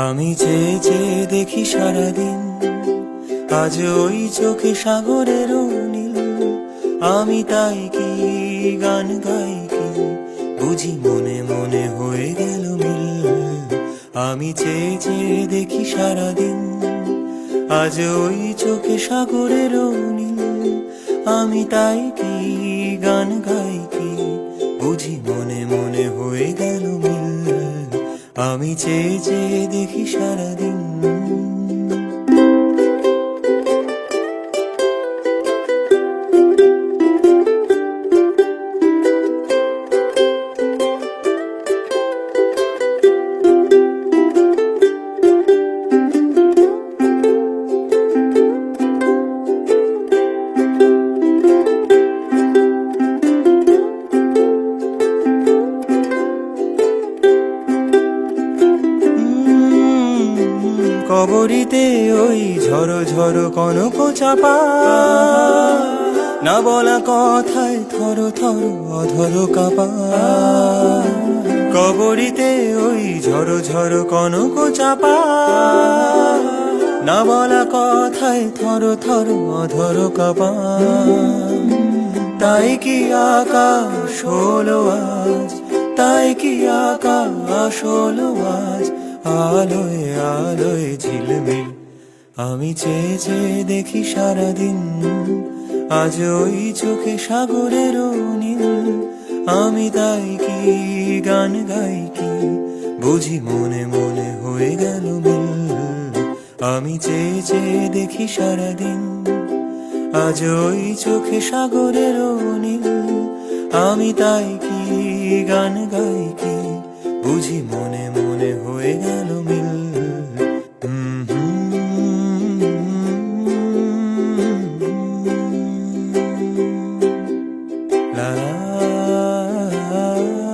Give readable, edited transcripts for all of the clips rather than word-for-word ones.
আমি চেয়ে চেয়ে দেখি সারাদিন, আজ ওই চোখে সাগরের নীল। আমি তাই কি গান গাই কি, বুঝি মনে মনে হয়ে গেল মিল। আমি চেয়ে চেয়ে দেখি সারাদিন, আজ ওই চোখে সাগরের নীল। আমি তাই কি গান গাই কি, বুঝি মনে মনে হয়ে গেল মিল। আমি চেয়ে চেয়ে দেখি সারাদিন। কবরিতে ওই ঝড়ো ঝড়ো কনক চাপা, না বলা কথায় থর থর অধর কাপা। কবরিতে ওই ঝড়ো ঝড়ো কনক চাপা, না বলা কথায় থর থর অধর কাপা। তাই কি আকাশ হলো আজ, তাই কি আকাশ হলো আজ, আলোয় আলোয় ঝিলমিল। আমি চেয়ে চেয়ে দেখি সারাদিন, আজ ওই চোখে সাগরের নীল। আমি তাই কি গান গাই কি, বুঝি মনে মনে হয়ে গেল মিল। আমি চেয়ে চেয়ে দেখি সারাদিন, আজ ওই চোখে সাগরের নীল। আমি তাই কি গান গাই কি, বুঝি মনে মনে হয়ে গেল মিল। লা লা লা লা।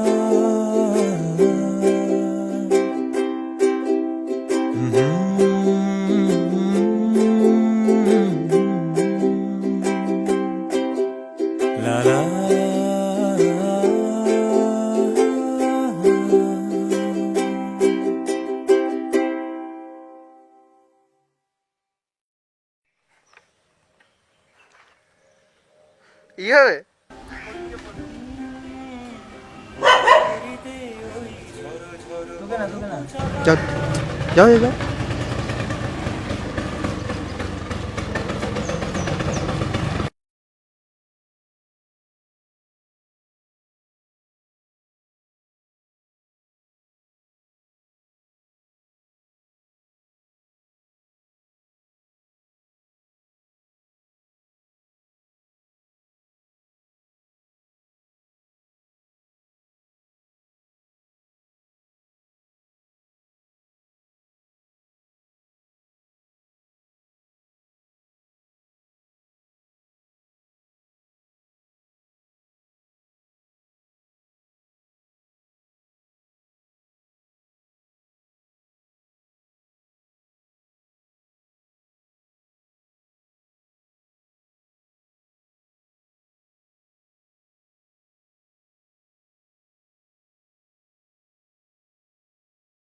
ই হবে যাও যাও যাও।